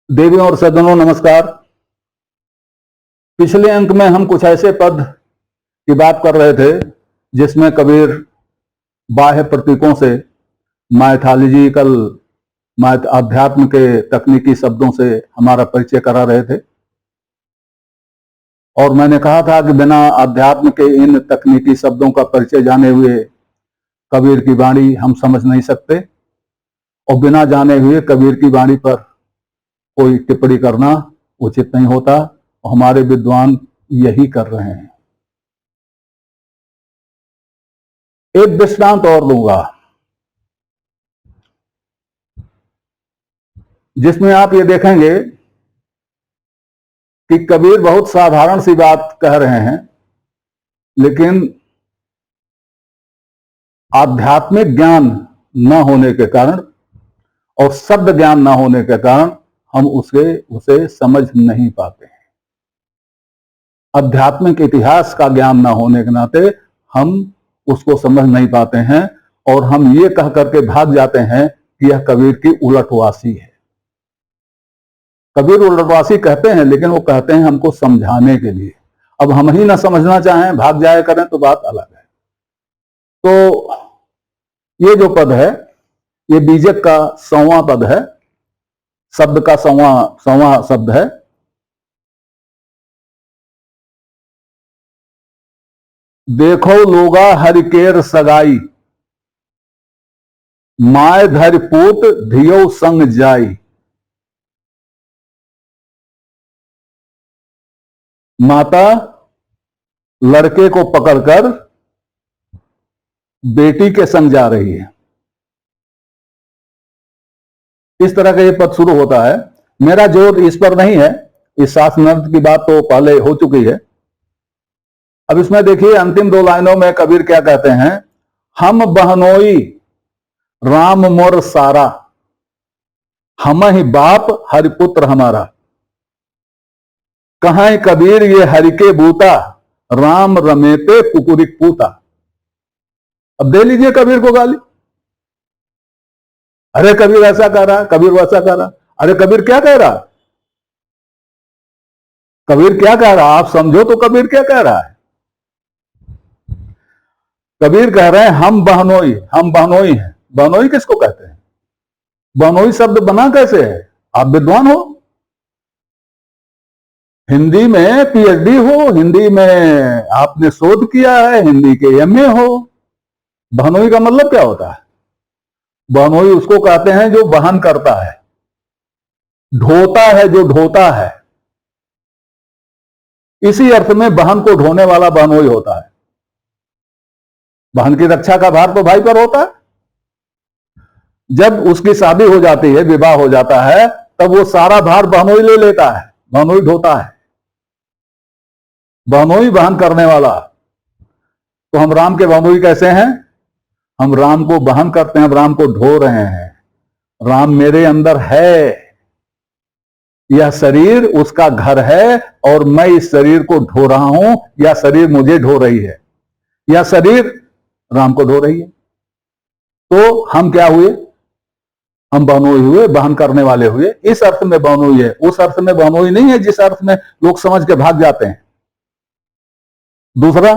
देवियों और सज्जनों नमस्कार। पिछले अंक में हम कुछ ऐसे पद की बात कर रहे थे जिसमें कबीर बाह्य प्रतीकों से माइथोलॉजिकल अध्यात्म के तकनीकी शब्दों से हमारा परिचय करा रहे थे। और मैंने कहा था कि बिना अध्यात्म के इन तकनीकी शब्दों का परिचय जाने हुए कबीर की वाणी हम समझ नहीं सकते, और बिना जाने हुए कबीर की वाणी पर कोई टिप्पणी करना उचित नहीं होता, और हमारे विद्वान यही कर रहे हैं। एक दृष्टांत और दूंगा जिसमें आप ये देखेंगे कि कबीर बहुत साधारण सी बात कह रहे हैं, लेकिन आध्यात्मिक ज्ञान न होने के कारण और शब्द ज्ञान न होने के कारण हम उसे समझ नहीं पाते हैं। आध्यात्मिक इतिहास का ज्ञान न होने के नाते हम उसको समझ नहीं पाते हैं, और हम ये कह करके भाग जाते हैं कि यह कबीर की उलटवासी है। कबीर उलटवासी कहते हैं, लेकिन वो कहते हैं हमको समझाने के लिए। अब हम ही ना समझना चाहें, भाग जाया करें, तो बात अलग है। तो ये जो पद है, ये बीजक का 100वां पद है, शब्द का 100वां शब्द है। देखो लोगा हरिकेर सगाई, माय धर पूत धियो संग जाई। माता लड़के को पकड़कर बेटी के संग जा रही है। इस तरह का ये पद शुरू होता है। मेरा जोर इस पर नहीं है, इस शास्त्रार्थ की बात तो पहले हो चुकी है। अब इसमें देखिए अंतिम 2 लाइनों में कबीर क्या कहते हैं, हम बहनोई राम मोर सारा, हम ही बाप हरिपुत्र हमारा। कहां कबीर ये हरि के बूता, राम रमेते कुकुरिक पूता। अब दे लीजिए कबीर को गाली। अरे कबीर ऐसा कह रहा, कबीर वैसा कह रहा। अरे कबीर क्या कह रहा, कबीर क्या कह रहा, आप समझो तो कबीर क्या कह रहा है। कबीर कह रहे हैं हम बहनोई हैं। बहनोई किसको कहते हैं? बहनोई शब्द बना कैसे है? आप विद्वान हो, हिंदी में पीएचडी हो, हिंदी में आपने शोध किया है, हिंदी के एमए हो। बहनोई का मतलब क्या होता है? बहनोई उसको कहते हैं जो वहन करता है, ढोता है, जो ढोता है। इसी अर्थ में बहन को ढोने वाला बहनोई होता है। बहन की रक्षा का भार तो भाई पर होता है। जब उसकी शादी हो जाती है, विवाह हो जाता है, तब वो सारा भार बहनोई ले लेता है, बहनोई ढोता है, बहनोई बहन करने वाला। तो हम राम के बहनोई कैसे हैं? हम राम को बहन करते हैं, राम को ढो रहे हैं। राम मेरे अंदर है, यह शरीर उसका घर है, और मैं इस शरीर को ढो रहा हूं, या शरीर मुझे ढो रही है, या शरीर राम को ढो रही है। तो हम क्या हुए? हम बहनोई हुए, बहन करने वाले हुए। इस अर्थ में बहनोई है, उस अर्थ में बहनोई नहीं है जिस अर्थ में लोग समझ के भाग जाते हैं। दूसरा,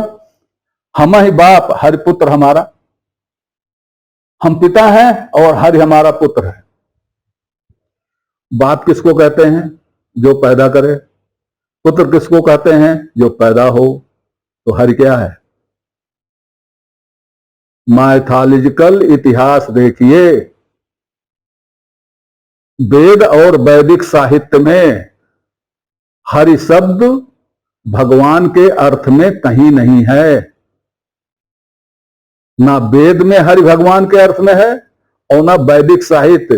हम ही बाप हरि पुत्र हमारा, हम पिता हैं और हरि हमारा पुत्र है। बाप किसको कहते हैं? जो पैदा करे। पुत्र किसको कहते हैं? जो पैदा हो। तो हरि क्या है? माइथोलॉजिकल इतिहास देखिए, वेद और वैदिक साहित्य में हरि शब्द भगवान के अर्थ में कहीं नहीं है। ना वेद में हरि भगवान के अर्थ में है, और ना वैदिक साहित्य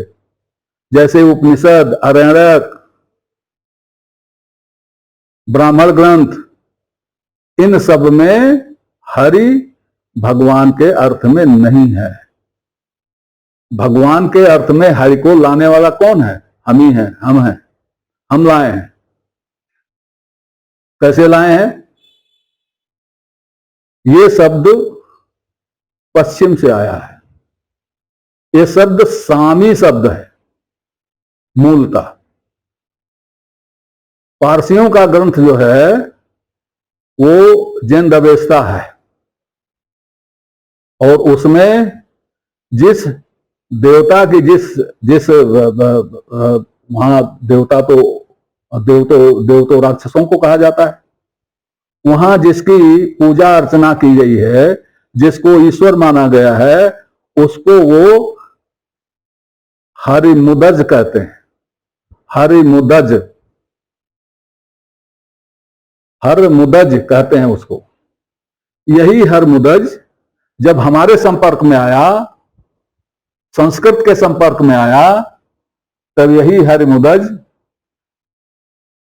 जैसे उपनिषद, आरण्यक, ब्राह्मण ग्रंथ, इन सब में हरि भगवान के अर्थ में नहीं है। भगवान के अर्थ में हरि को लाने वाला कौन है? हम ही हैं, हम हैं, हम लाए हैं। कैसे लाए हैं? ये शब्द पश्चिम से आया है। ये शब्द सामी शब्द है मूलतः। पारसियों का ग्रंथ जो है वो जैन अवेस्ता है, और उसमें जिस देवता की जिस जिस वहां देवता तो देवतो राक्षसों को कहा जाता है, वहां जिसकी पूजा अर्चना की गई है, जिसको ईश्वर माना गया है, उसको वो हरिमुदज कहते हैं। हरिमुदज, हरमुदज कहते हैं उसको। यही हरमुदज जब हमारे संपर्क में आया, संस्कृत के संपर्क में आया, तब यही हरिमुदज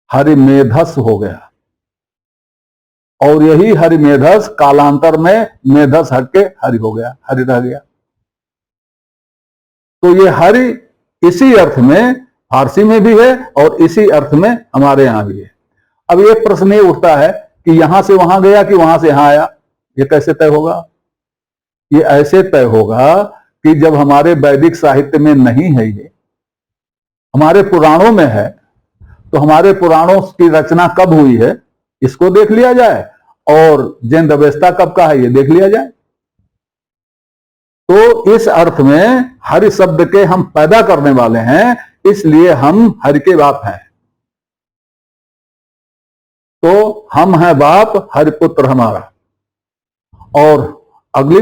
हरिमेधस हो गया, और यही हरिमेधस कालांतर में मेधस हट के हरि हो गया, हरि रह गया। तो ये हरि इसी अर्थ में फारसी में भी है और इसी अर्थ में हमारे यहां भी है। अब ये प्रश्न ये उठता है कि यहां से वहां गया कि वहां से यहां आया, ये कैसे तय होगा? ये ऐसे तय होगा कि जब हमारे वैदिक साहित्य में नहीं है, ये हमारे पुराणों में है, तो हमारे पुराणों की रचना कब हुई है इसको देख लिया जाए, और जैन अवेस्ता कब का है ये देख लिया जाए। तो इस अर्थ में हरि शब्द के हम पैदा करने वाले हैं, इसलिए हम हरि के बाप हैं। तो हम हैं बाप, हरिपुत्र हमारा। और अगली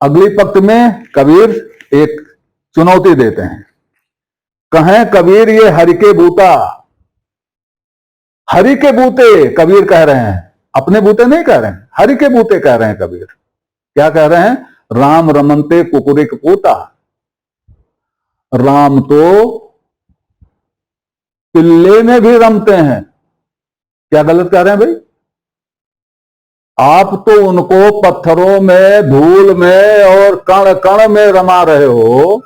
पंक्ति में कबीर एक चुनौती देते हैं, कहें कबीर ये हरि के बूता। हरि के बूते कबीर कह रहे हैं, अपने बूते नहीं कह रहे हैं, हरि के बूते कह रहे हैं कबीर। क्या कह रहे हैं? राम रमनते कुकुरिक पूता। राम तो पिल्ले में भी रमते हैं। क्या गलत कह रहे हैं भाई? आप तो उनको पत्थरों में, धूल में और कण कण में रमा रहे हो,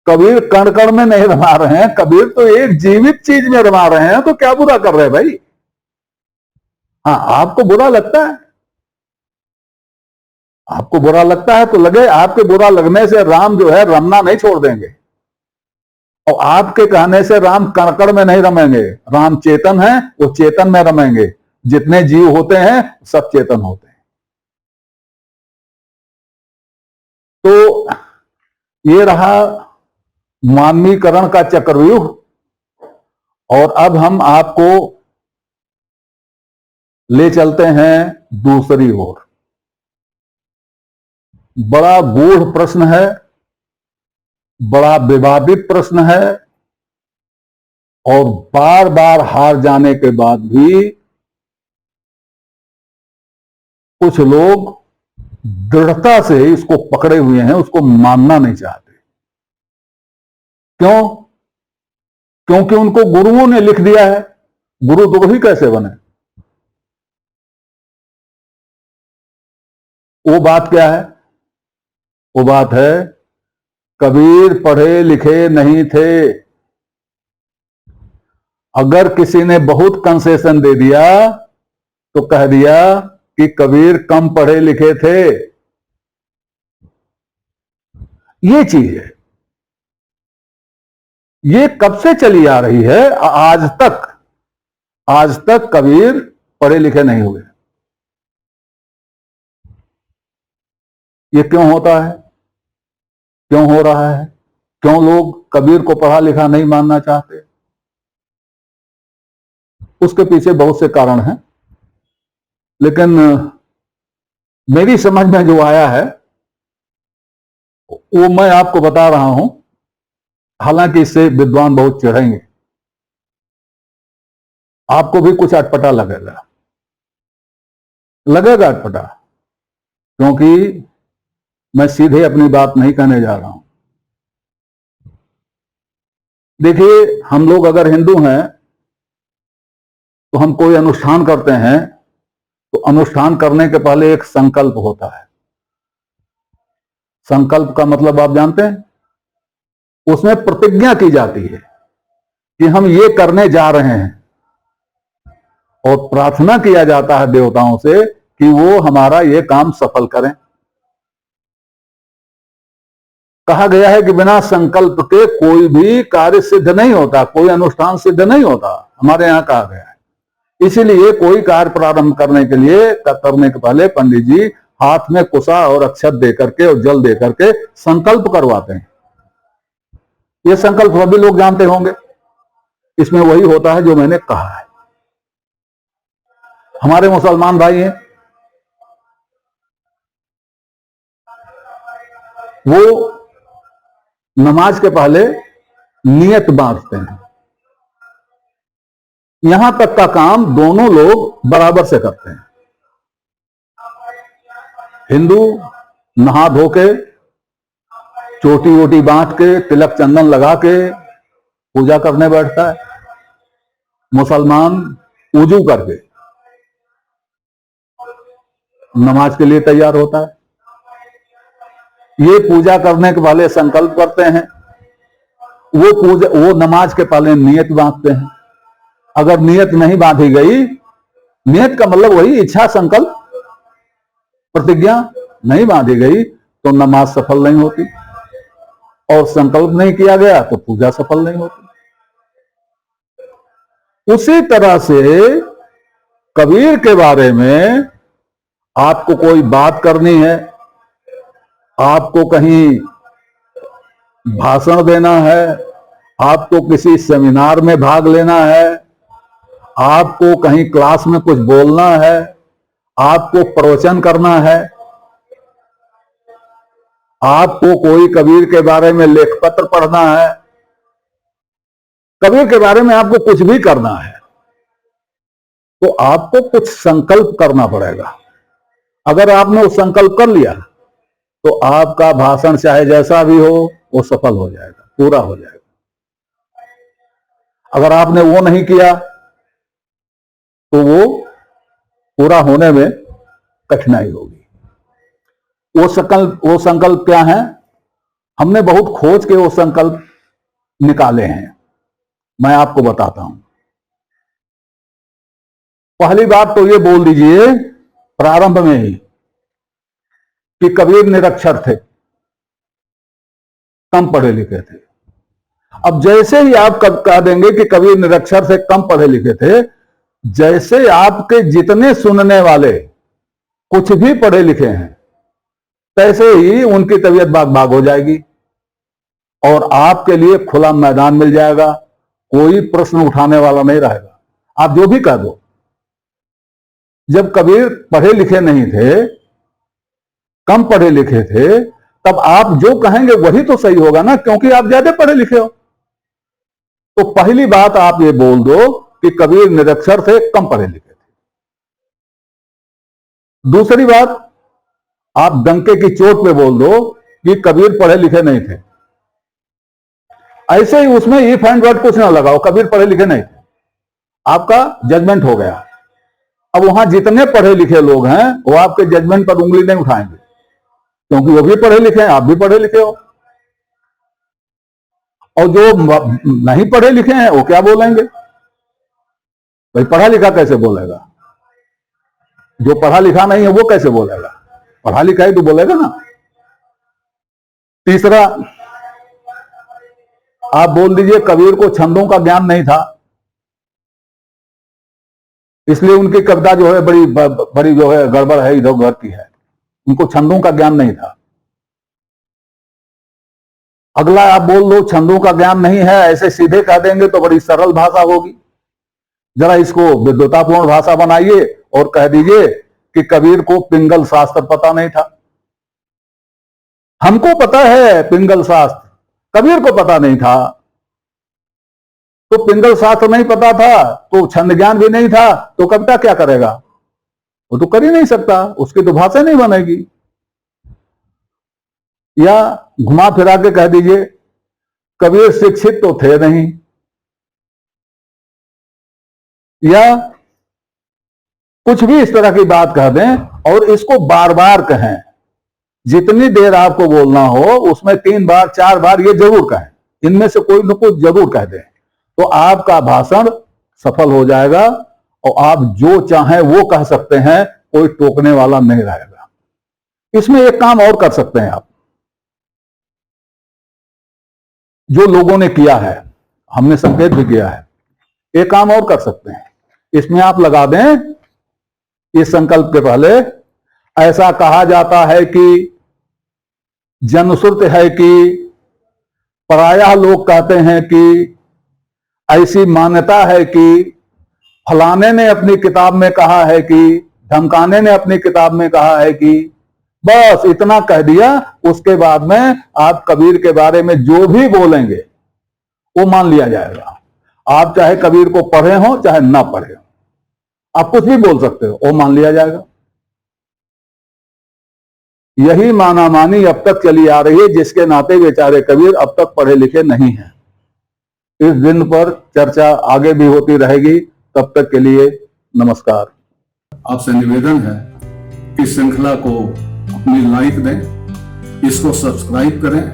कबीर कण कण में नहीं रमा रहे हैं, कबीर तो एक जीवित चीज में रमा रहे हैं। तो क्या बुरा कर रहे हैं भाई? हाँ, आपको बुरा लगता है, आपको बुरा लगता है तो लगे। आपके बुरा लगने से राम जो है रमना नहीं छोड़ देंगे, और आपके कहने से राम कणकण में नहीं रमेंगे। राम चेतन है, वो चेतन में रमेंगे। जितने जीव होते हैं सब चेतन होते हैं। तो ये रहा मानवीकरण का चक्रव्यूह। और अब हम आपको ले चलते हैं दूसरी ओर। बड़ा गूढ़ प्रश्न है, बड़ा विवादित प्रश्न है, और बार बार हार जाने के बाद भी कुछ लोग दृढ़ता से इसको पकड़े हुए हैं, उसको मानना नहीं चाहते। क्यों? क्योंकि उनको गुरुओं ने लिख दिया है। गुरु द्रोही कैसे बने? वो बात क्या है? वो बात है, कबीर पढ़े लिखे नहीं थे। अगर किसी ने बहुत कंसेशन दे दिया तो कह दिया कि कबीर कम पढ़े लिखे थे। ये चीज है, ये कब से चली आ रही है? आज तक कबीर पढ़े लिखे नहीं हुए। ये क्यों होता है? क्यों हो रहा है? क्यों लोग कबीर को पढ़ा लिखा नहीं मानना चाहते? उसके पीछे बहुत से कारण हैं, लेकिन मेरी समझ में जो आया है वो मैं आपको बता रहा हूं। हालांकि इससे विद्वान बहुत चिढ़ेंगे, आपको भी कुछ अटपटा लगेगा अटपटा, क्योंकि मैं सीधे अपनी बात नहीं कहने जा रहा हूं। देखिए, हम लोग अगर हिंदू हैं तो हम कोई अनुष्ठान करते हैं तो अनुष्ठान करने के पहले एक संकल्प होता है। संकल्प का मतलब आप जानते हैं? उसमें प्रतिज्ञा की जाती है कि हम ये करने जा रहे हैं, और प्रार्थना किया जाता है देवताओं से कि वो हमारा ये काम सफल करें। कहा गया है कि बिना संकल्प के कोई भी कार्य सिद्ध नहीं होता, कोई अनुष्ठान सिद्ध नहीं होता, हमारे यहां कहा गया है। इसीलिए कोई कार्य प्रारंभ करने के लिए करने के पहले पंडित जी हाथ में कुशा और अक्षत दे करके और जल दे करके संकल्प करवाते हैं। ये संकल्प सभी लोग जानते होंगे। इसमें वही होता है जो मैंने कहा है। हमारे मुसलमान भाई हैं, वो नमाज के पहले नियत बांधते हैं। यहां तक का काम दोनों लोग बराबर से करते हैं। हिंदू नहा धो के चोटी वोटी बांध के तिलक चंदन लगा के पूजा करने बैठता है। मुसलमान वुजू करके नमाज के लिए तैयार होता है। ये पूजा करने के पहले संकल्प करते हैं, वो नमाज के पहले नियत बांधते हैं। अगर नियत नहीं बांधी गई, नियत का मतलब वही इच्छा, संकल्प, प्रतिज्ञा नहीं बांधी गई तो नमाज सफल नहीं होती, और संकल्प नहीं किया गया तो पूजा सफल नहीं होती। उसी तरह से कबीर के बारे में आपको कोई बात करनी है, आपको कहीं भाषण देना है, आपको किसी सेमिनार में भाग लेना है, आपको कहीं क्लास में कुछ बोलना है, आपको प्रवचन करना है, आपको कोई कबीर के बारे में लेख पत्र पढ़ना है, कबीर के बारे में आपको कुछ भी करना है, तो आपको कुछ संकल्प करना पड़ेगा। अगर आपने वो संकल्प कर लिया तो आपका भाषण चाहे जैसा भी हो वो सफल हो जाएगा, पूरा हो जाएगा। अगर आपने वो नहीं किया तो वो पूरा होने में कठिनाई होगी। वो संकल्प क्या है? हमने बहुत खोज के वो संकल्प निकाले हैं, मैं आपको बताता हूं। पहली बात तो ये बोल दीजिए प्रारंभ में ही कि कबीर निरक्षर थे, कम पढ़े लिखे थे। अब जैसे ही आप कह देंगे कि कबीर निरक्षर से कम पढ़े लिखे थे, जैसे आपके जितने सुनने वाले कुछ भी पढ़े लिखे हैं, तैसे ही उनकी तबीयत बाग बाग हो जाएगी और आपके लिए खुला मैदान मिल जाएगा। कोई प्रश्न उठाने वाला नहीं रहेगा, आप जो भी कह दो। जब कबीर पढ़े लिखे नहीं थे, कम पढ़े लिखे थे, तब आप जो कहेंगे वही तो सही होगा ना, क्योंकि आप ज्यादा पढ़े लिखे हो। तो पहली बात आप ये बोल दो कि कबीर निरक्षर थे, कम पढ़े लिखे थे। दूसरी बात, आप डंके की चोट पे बोल दो कि कबीर पढ़े लिखे नहीं थे। ऐसे ही उसमें इफ एंड वर्ड कुछ ना लगाओ, कबीर पढ़े लिखे नहीं थे, आपका जजमेंट हो गया। अब वहां जितने पढ़े लिखे लोग हैं वो आपके जजमेंट पर उंगली नहीं उठाएंगे, क्योंकि वो भी पढ़े लिखे हैं, आप भी पढ़े लिखे हो। और जो नहीं पढ़े लिखे हैं वो क्या बोलेंगे? भाई पढ़ा लिखा कैसे बोलेगा? जो पढ़ा लिखा नहीं है वो कैसे बोलेगा? पढ़ा लिखा ही तो बोलेगा ना। तीसरा, आप बोल दीजिए कबीर को छंदों का ज्ञान नहीं था, इसलिए उनकी कविता जो है बड़ी जो है गड़बड़ है, इधर उधर की है। उनको छंदों का ज्ञान नहीं था। अगला आप बोल दो छंदों का ज्ञान नहीं है, ऐसे सीधे कह देंगे तो बड़ी सरल भाषा होगी। जरा इसको विद्वतापूर्ण भाषा बनाइए और कह दीजिए कि कबीर को पिंगल शास्त्र पता नहीं था। हमको पता है पिंगल शास्त्र, कबीर को पता नहीं था। तो पिंगल शास्त्र नहीं पता था तो छंद ज्ञान भी नहीं था, तो कविता क्या करेगा? वो तो कर ही नहीं सकता, उसकी तो भाषा नहीं बनेगी। या घुमा फिरा के कह दीजिए कबीर शिक्षित तो थे नहीं, या कुछ भी इस तरह की बात कह दें और इसको बार बार कहें। जितनी देर आपको बोलना हो उसमें 3 बार 4 बार ये जरूर कहें, इनमें से कोई न कोई जरूर कह दें, तो आपका भाषण सफल हो जाएगा और आप जो चाहें वो कह सकते हैं, कोई टोकने वाला नहीं रहेगा। इसमें एक काम और कर सकते हैं आप। जो लोगों ने किया है, हमने संकेत भी किया है। एक काम और कर सकते हैं, इसमें आप लगा दें इस संकल्प के पहले, ऐसा कहा जाता है कि जनश्रुत है कि, प्रायः लोग कहते हैं कि, ऐसी मान्यता है कि, फलाने ने अपनी किताब में कहा है कि, धमकाने ने अपनी किताब में कहा है कि, बस इतना कह दिया। उसके बाद में आप कबीर के बारे में जो भी बोलेंगे वो मान लिया जाएगा। आप चाहे कबीर को पढ़े हो चाहे ना पढ़े हो, आप कुछ भी बोल सकते हो, वो मान लिया जाएगा। यही मानामानी अब तक चली आ रही है, जिसके नाते बेचारे कबीर अब तक पढ़े लिखे नहीं हैं। इस दिन पर चर्चा आगे भी होती रहेगी। तब तक के लिए नमस्कार। आपसे निवेदन है कि श्रृंखला को अपनी लाइक दें, इसको सब्सक्राइब करें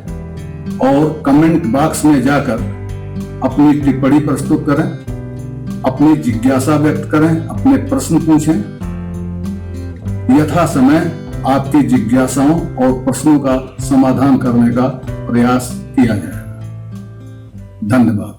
और कमेंट बॉक्स में जाकर अपनी टिप्पणी प्रस्तुत करें, अपनी जिज्ञासा व्यक्त करें, अपने प्रश्न पूछें। यथा समय आपकी जिज्ञासाओं और प्रश्नों का समाधान करने का प्रयास किया जाएगा। धन्यवाद।